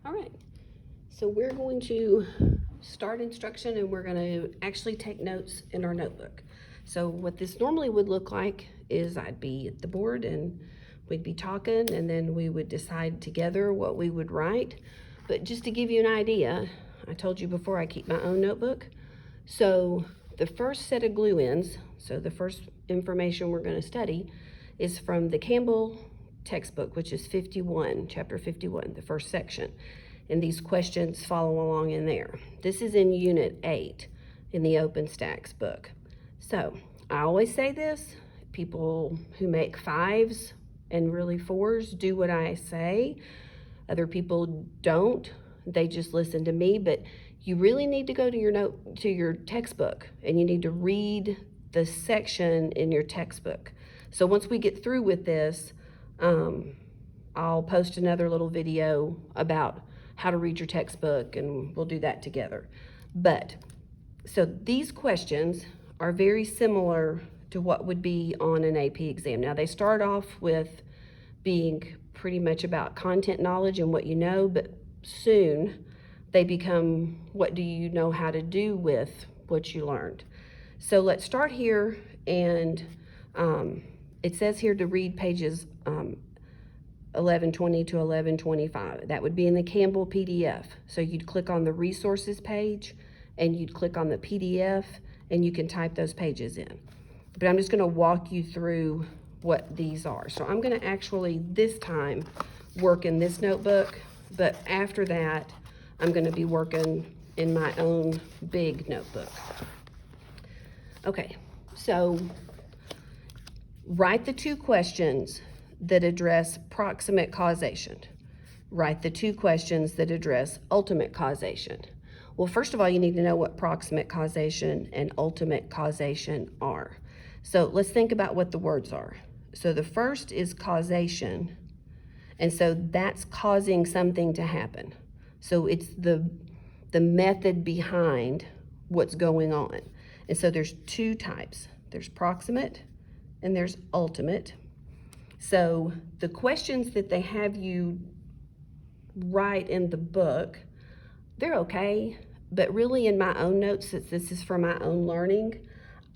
All right, so we're going to start instruction and we're going to actually take notes in our notebook. So what this normally would look like is I'd be at the board and we'd be talking and then we would decide together what we would write. But just to give you an idea, I told you before I keep my own notebook. So the first set of glue ins, so the first information we're going to study is from the Campbell textbook, which is 51, chapter 51, the first section. And these questions follow along in there. This is in Unit 8 in the OpenStax book. So I always say this, people who make 5s and really 4s do what I say. Other people don't, they just listen to me, but you really need to go to your textbook and you need to read the section in your textbook. So once we get through with this, I'll post another little video about how to read your textbook and we'll do that together. But so these questions are very similar to what would be on an AP exam. Now they start off with being pretty much about content knowledge and what you know, but soon they become what do you know how to do with what you learned. So let's start here, and it says here to read pages 1120 to 1125. That would be in the Campbell PDF. So you'd click on the resources page and you'd click on the PDF and you can type those pages in. But I'm just going to walk you through what these are. So I'm going to actually this time work in this notebook, but after that I'm going to be working in my own big notebook. Okay, so write the 2 questions that address proximate causation. Write the 2 questions that address ultimate causation. Well, first of all, you need to know what proximate causation and ultimate causation are. So let's think about what the words are. So the first is causation, and so that's causing something to happen. So it's the method behind what's going on. And so there's 2 types. There's proximate and there's ultimate. So the questions that they have you write in the book, they're okay, but really in my own notes, since this is for my own learning,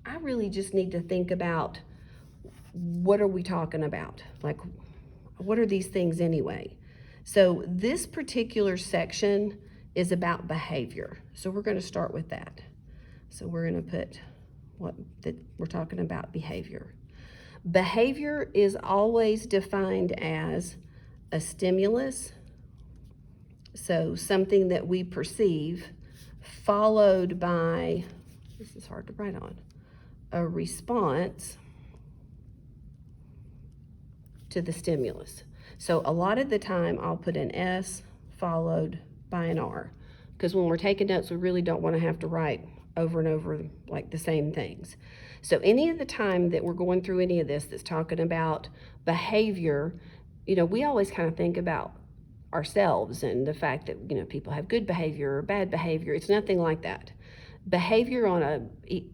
I really just need to think about what are we talking about? Like, what are these things anyway? So this particular section is about behavior. So we're going to start with that. So we're going to put we're talking about behavior. Behavior is always defined as a stimulus, so something that we perceive, followed by, this is hard to write on, a response to the stimulus. So a lot of the time I'll put an S followed by an R, because when we're taking notes, we really don't want to have to write over and over like the same things. So any of the time that we're going through any of this that's talking about behavior, we always kind of think about ourselves and the fact that, people have good behavior or bad behavior. It's nothing like that. Behavior on a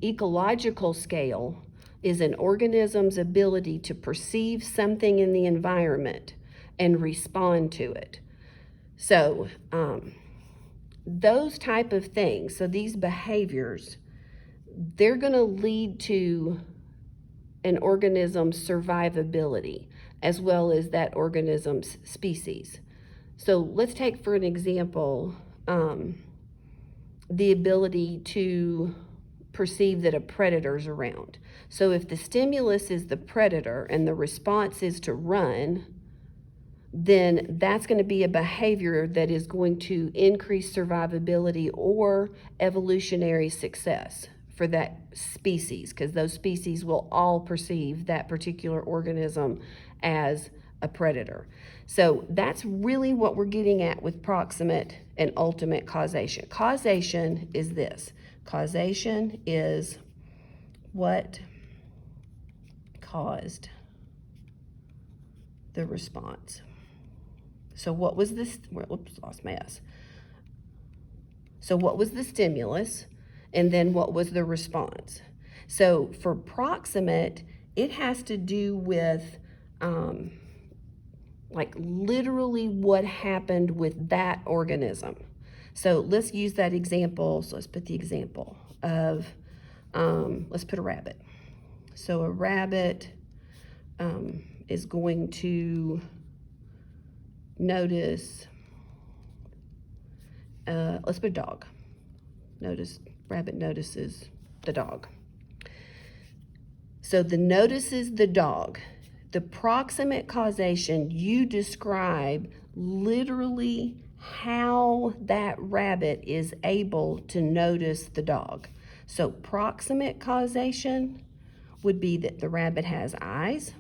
ecological scale is an organism's ability to perceive something in the environment and respond to it. So those type of things, so these behaviors, they're going to lead to an organism's survivability as well as that organism's species. So let's take for an example the ability to perceive that a predator's around. So if the stimulus is the predator and the response is to run, then that's going to be a behavior that is going to increase survivability or evolutionary success for that species, because those species will all perceive that particular organism as a predator. So that's really what we're getting at with proximate and ultimate causation. Causation is this. Causation is what caused the response. So what was this? Whoops, lost my S. So what was the stimulus? And then what was the response? So for proximate, it has to do with like literally what happened with that organism. So let's use that example. So let's put the example of, let's put a rabbit. So a rabbit is going to notice, let's put a dog. Rabbit notices the dog. So the notices the dog. The proximate causation, you describe literally how that rabbit is able to notice the dog. So proximate causation would be that the rabbit has eyes.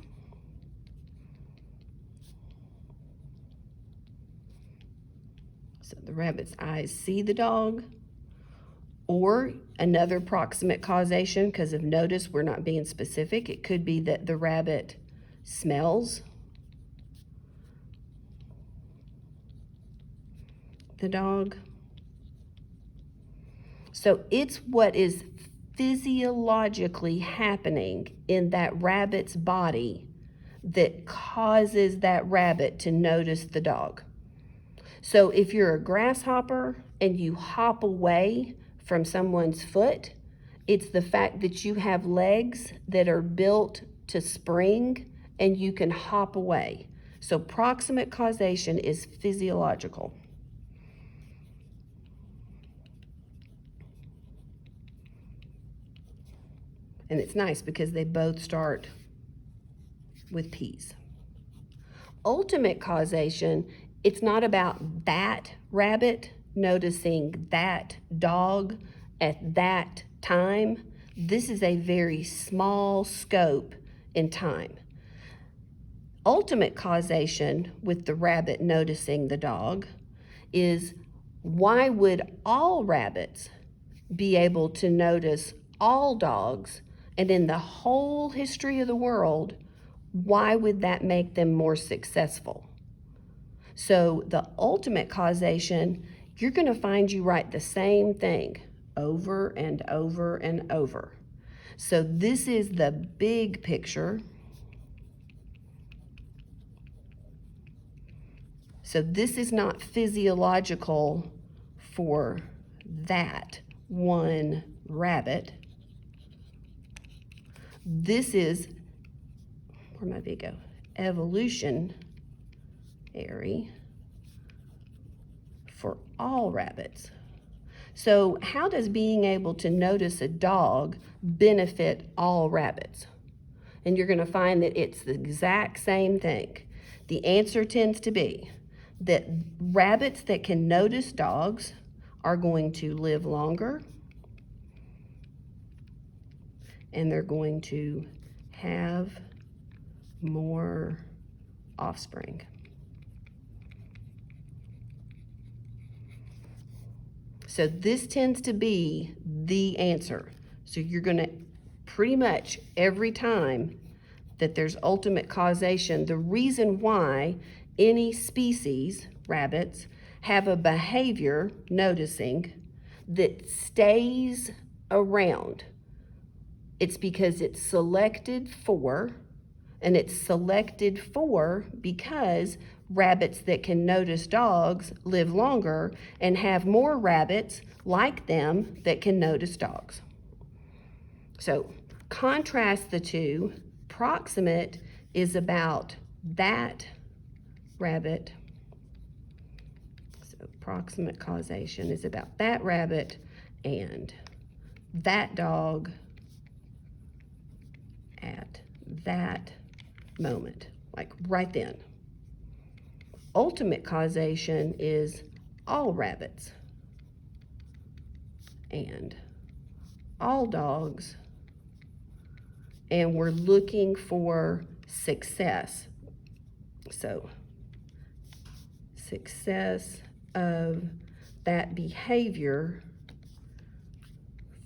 So the rabbit's eyes see the dog. Or another proximate causation, because of notice, we're not being specific. It could be that the rabbit smells the dog. So it's what is physiologically happening in that rabbit's body that causes that rabbit to notice the dog. So if you're a grasshopper and you hop away from someone's foot, it's the fact that you have legs that are built to spring and you can hop away. So proximate causation is physiological. And it's nice because they both start with P's. Ultimate causation, it's not about that rabbit noticing that dog at that time. This is a very small scope in time. Ultimate causation with the rabbit noticing the dog is, why would all rabbits be able to notice all dogs? And in the whole history of the world, why would that make them more successful? So the ultimate causation, you're going to find you write the same thing over and over and over. So this is the big picture. So this is not physiological for that one rabbit. This is, where might it go? Evolutionary for all rabbits. So how does being able to notice a dog benefit all rabbits? And you're going to find that it's the exact same thing. The answer tends to be that rabbits that can notice dogs are going to live longer, and they're going to have more offspring. So this tends to be the answer. So you're going to pretty much every time that there's ultimate causation, the reason why any species, rabbits, have a behavior, noticing, that stays around, it's because it's selected for, and it's selected for because rabbits that can notice dogs live longer and have more rabbits like them that can notice dogs. So contrast the two. Proximate is about that rabbit. So proximate causation is about that rabbit and that dog at that moment, like right then. Ultimate causation is all rabbits and all dogs, and we're looking for success. So success of that behavior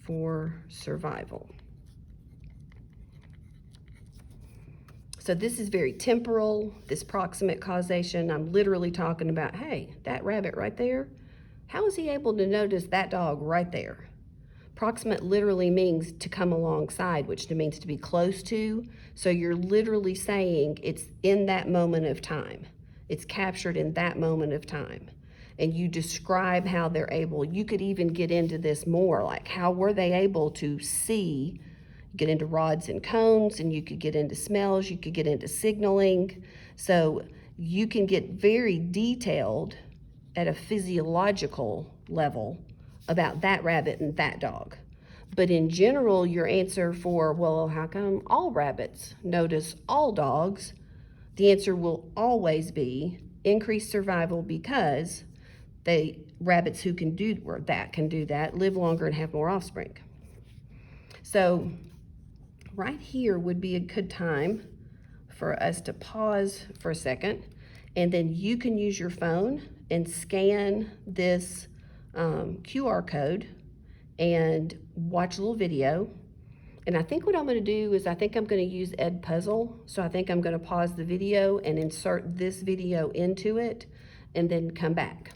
for survival. So this is very temporal, this proximate causation. I'm literally talking about, hey, that rabbit right there, how is he able to notice that dog right there? Proximate literally means to come alongside, which means to be close to. So you're literally saying it's in that moment of time. It's captured in that moment of time. And you describe how they're able, you could even get into this more, like how were they able to see, get into rods and cones, and you could get into smells, you could get into signaling. So you can get very detailed at a physiological level about that rabbit and that dog. But in general, your answer for, well, how come all rabbits notice all dogs? The answer will always be increased survival, because rabbits who can do that live longer and have more offspring. So right here would be a good time for us to pause for a second, and then you can use your phone and scan this QR code and watch a little video. And I think what I'm going to do is I think I'm going to use Edpuzzle. So I think I'm going to pause the video and insert this video into it and then come back.